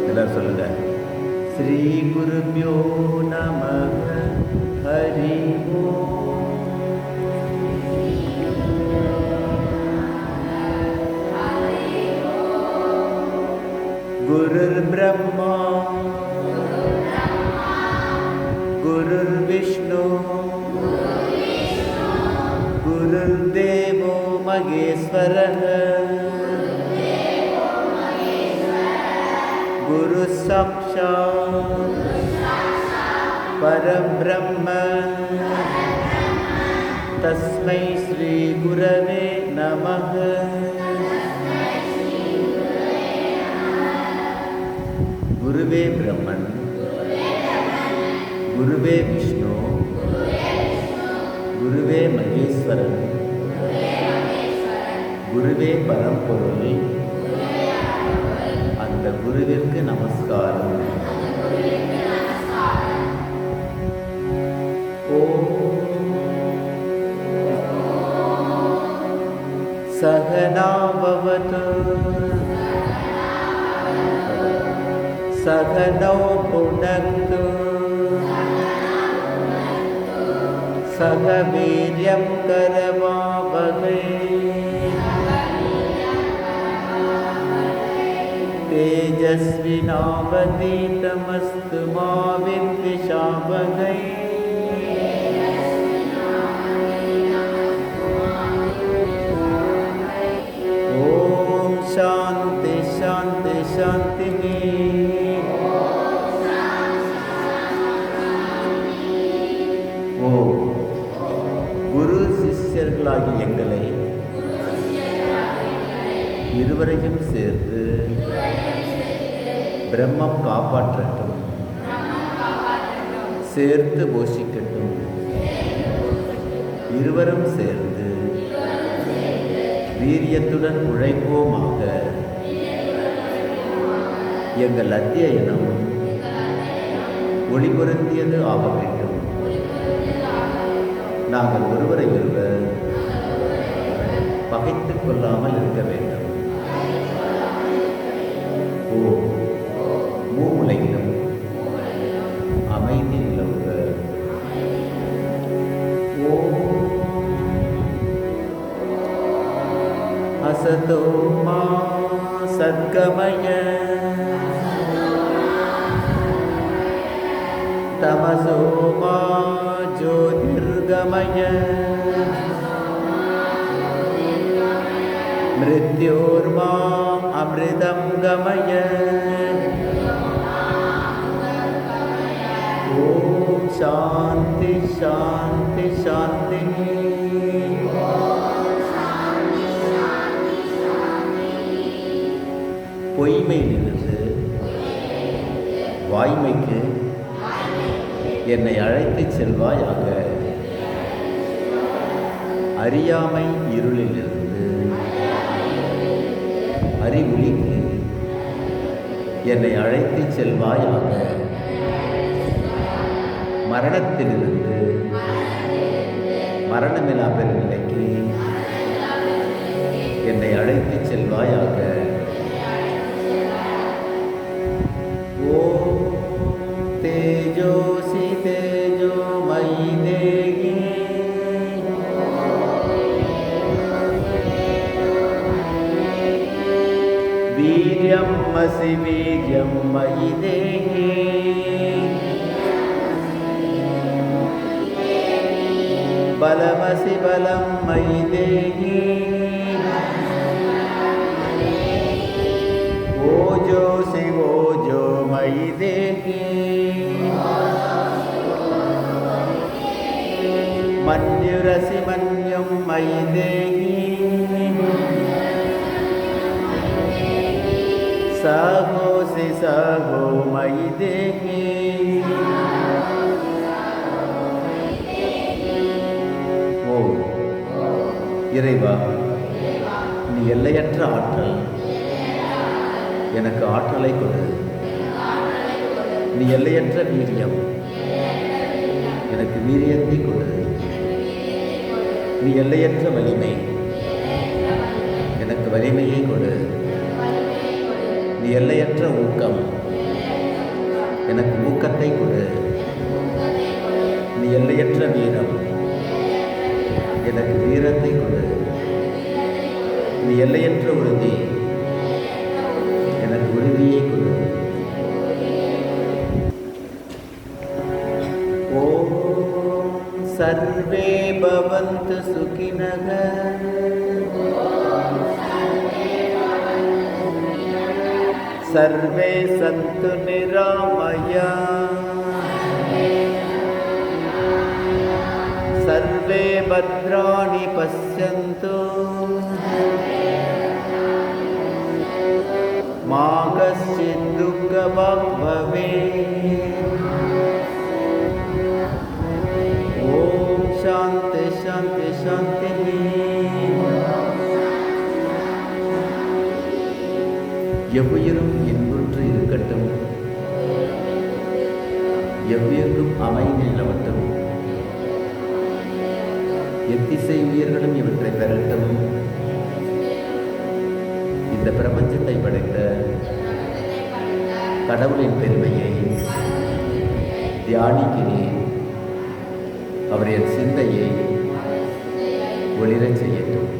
எல்லாரும் சொல்லுங்க. ஸ்ரீ குருப்யோ நமக ஹரி ஓம். குருர் பிரம்மா குருர் விஷ்ணு குருர் தேவோ மகேஸ்வரः குரு சாக்ஷாத் பரபிரம்ம தஸ்மை ஸ்ரீ குரவே நமः. குருவே பிரம்மன், குருவே விஷ்ணு, குருவே மகேஸ்வரன், குருவே பரம்பொருள். அந்த குருவிற்கு நமஸ்காரம். சகனா பவது சகனோ புனக்து சக வீர்யம் கரவாவகை தேஜஸ்வினாவதீதமஸ்து மா வித்விஷாவகை. ஓம் சாந்தி சாந்தி சாந்தி. குரு சிஷ்யர்களாகி எங்களை இருவரையும் சேர்த்து பிரம்மம் காப்பாற்றட்டும், சேர்த்து போஷிக்கட்டும். இருவரும் சேர்ந்து வீரியத்துடன் உழைப்போமாக. எங்கள் அத்தியனம் ஒளி பொருந்தியது ஆக வேண்டும். நாங்கள் ஒருவரை ஒருவர் பகைத்துக் கொள்ளாமல் இருக்க வேண்டும். மூமுலையிலும் அமைதி நிலவுக. அசதோ மா சத்கமய தமசோ மா ஜோதிர்கமய மிருத்யோர்மா அமிர்தம் கமய. ஓம் சாந்தி சாந்தி சாந்தி. பொய்மையிலிருந்து வாய்மைக்கு என்னை அழைத்துச் செல்வாயாக. அறியாமை இருளிலிருந்து அறிவொளிக்கு என்னை அழைத்துச் செல்வாயாக. மரணத்திலிருந்து மரணமில்லா பெருநிலைக்கு என்னை அழைத்துச் செல்வாயாக. ஓம் தேஜோசி தேஜோமயி தேகி வீர்யம் அசி வீர்யம் மயி தேகி பலமசி பலம் மயி தேகி ஓஜோசி ஓஜோ மயி தேகி மன்யுரசி மன்யம் மயி தேகி சகோசி சகோ மயி தேகி. ஓ இறைவா, நீ எல்லையற்ற ஆற்றல். எனக்கு ஆற்றலை கொடு. நீ எல்லையற்ற வீரியம். எனக்கு வீரியத்தை கொடு. நீ எல்லையற்ற வலிமை. வலிமையை கொடு. நீ எல்லையற்ற ஊக்கம், எனக்கு ஊக்கத்தை கொடு. நீ எல்லையற்ற வீரம், எனக்கு வீரத்தை கொடு. நீ எல்லையற்ற உறுதி, எனக்கு உறுதியை கொடு. ஓம் சர்வே பவந்து சுகினக. सर्वे सन्तु निरामया. सर्वे भद्राणि पश्यन्तु मा कश्चित् दुःखभाग् भवेत्. ॐ शान्ति शान्ति शान्तिः. எவ்வுயிரும் இன்புற்று இருக்கட்டும், எவ்வுயிர்க்கும் அமைதி நிலவட்டும், எத்திசை உயிர்களும் இவற்றை பெறட்டும். இந்த பிரபஞ்சத்தை படைத்த கடவுளின் பெருமையை தியானிக்கிறேன். அவர் என் சிந்தையை ஒளிரச் செய்யட்டும்.